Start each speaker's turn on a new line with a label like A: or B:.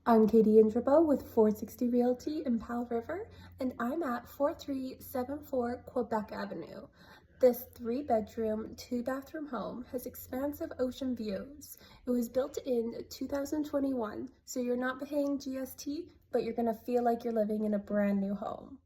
A: I'm Katie Indrabo with 460 Realty in Powell River, and I'm at 4374 Quebec Avenue. This 3-bedroom, 2-bathroom home has expansive ocean views. It was built in 2021, so you're not paying GST, but you're going to feel like you're living in a brand new home.